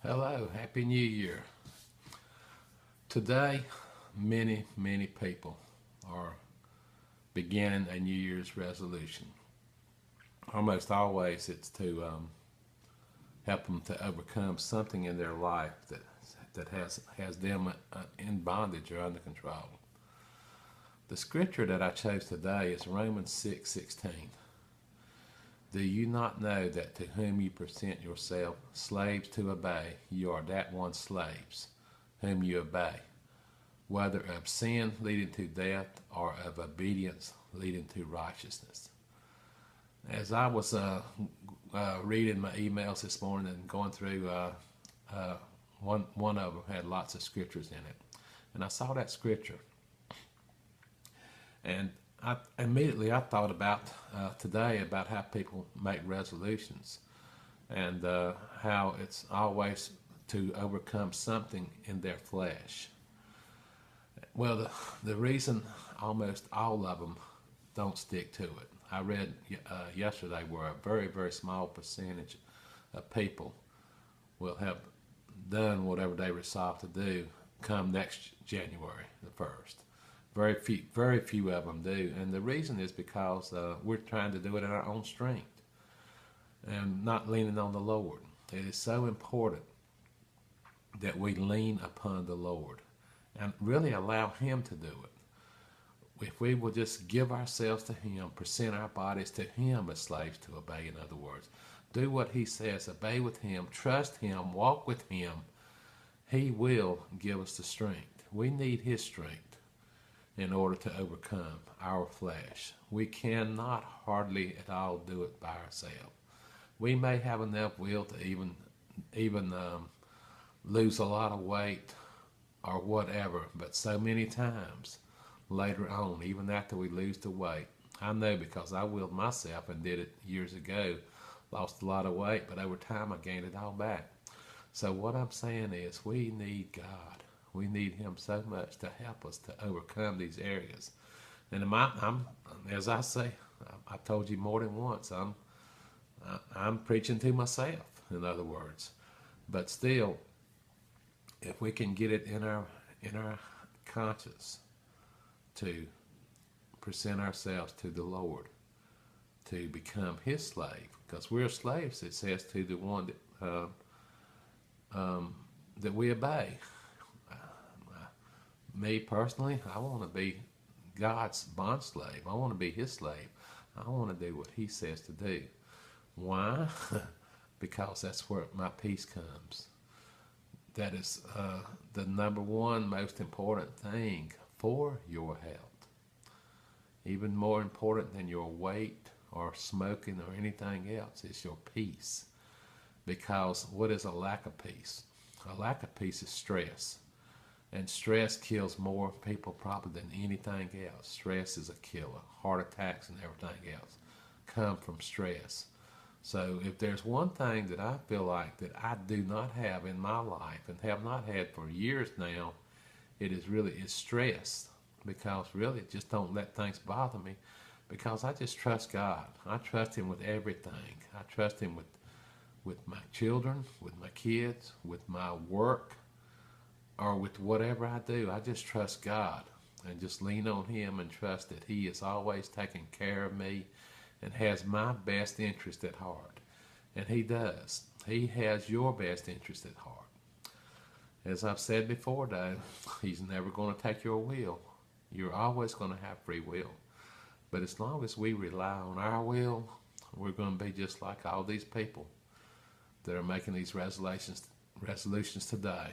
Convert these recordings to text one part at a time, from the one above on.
Hello, Happy New Year. Today, many people are beginning a New Year's resolution. Almost always it's to help them to overcome something in their life that has them in bondage or under control. The scripture that I chose today is Romans 6:16. Do you not know that to whom you present yourself slaves to obey, you are that one slaves whom you obey, whether of sin leading to death or of obedience leading to righteousness? As I was reading my emails this morning and going through, one of them had lots of scriptures in it, and I saw that scripture, and I thought about today about how people make resolutions and how it's always to overcome something in their flesh. Well, the reason almost all of them don't stick to it, I read yesterday where a very small percentage of people will have done whatever they resolve to do come next January the 1st. Very few of them do, and the reason is because we're trying to do it in our own strength and not leaning on the Lord. It is so important that we lean upon the Lord and really allow Him to do it. If we will just give ourselves to Him, present our bodies to Him as slaves to obey, in other words, do what He says, obey with Him, trust Him, walk with Him, He will give us the strength. We need His strength in order to overcome our flesh. We cannot hardly at all do it by ourselves. We may have enough will to even lose a lot of weight or whatever, but so many times later on, even after we lose the weight, I know because I willed myself and did it years ago, lost a lot of weight, but over time I gained it all back. So what I'm saying is we need God. We need Him so much to help us to overcome these areas. And as I say, I told you more than once, I'm preaching to myself, in other words. But still, if we can get it in our conscience to present ourselves to the Lord, to become His slave, because we're slaves, it says, to the one that we obey. Me personally, I want to be God's bond slave. I want to be His slave. I want to do what He says to do. Why? Because that's where my peace comes. That is the number one most important thing for your health. Even more important than your weight or smoking or anything else is your peace. Because what is a lack of peace? A lack of peace is stress. And stress kills more people probably than anything else. Stress is a killer. Heart attacks and everything else come from stress. So if there's one thing that I feel like that I do not have in my life and have not had for years now, it's stress. Because really, just don't let things bother me. Because I just trust God. I trust Him with everything. I trust Him with my children, with my kids, with my work, or with whatever I do. I just trust God and just lean on Him and trust that He is always taking care of me and has my best interest at heart. And He does. He has your best interest at heart. As I've said before, though, He's never going to take your will. You're always going to have free will. But as long as we rely on our will, we're going to be just like all these people that are making these resolutions today,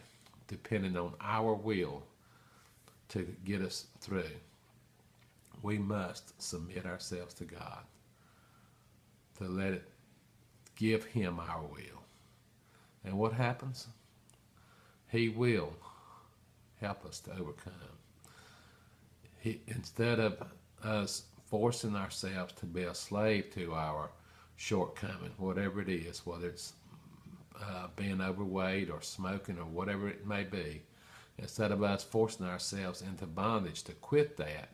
depending on our will to get us through. We must submit ourselves to God, to let it give Him our will. And what happens? He will help us to overcome. Instead of us forcing ourselves to be a slave to our shortcoming, whatever it is, whether it's being overweight or smoking or whatever it may be, instead of us forcing ourselves into bondage to quit that,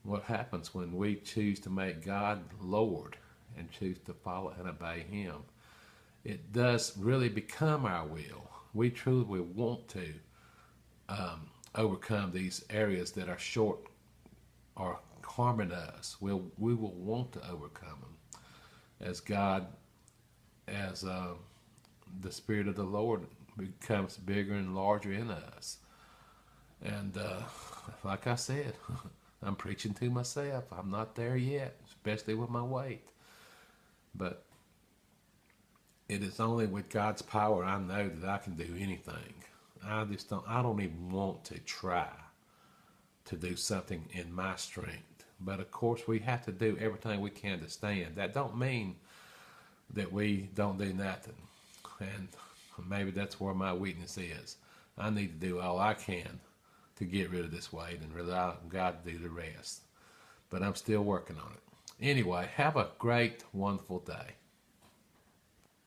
what happens when we choose to make God Lord and choose to follow and obey Him it does really become our will. We truly want to overcome these areas that are short or harming us. We will want to overcome them as God, as the Spirit of the Lord becomes bigger and larger in us. And like I said, I'm preaching to myself. I'm not there yet, especially with my weight. But it is only with God's power I know that I can do anything. I don't even want to try to do something in my strength. But of course, we have to do everything we can to stand. That don't mean that we don't do nothing. And maybe that's where my weakness is. I need to do all I can to get rid of this weight and rely on God to do the rest. But I'm still working on it. Anyway, have a great, wonderful day.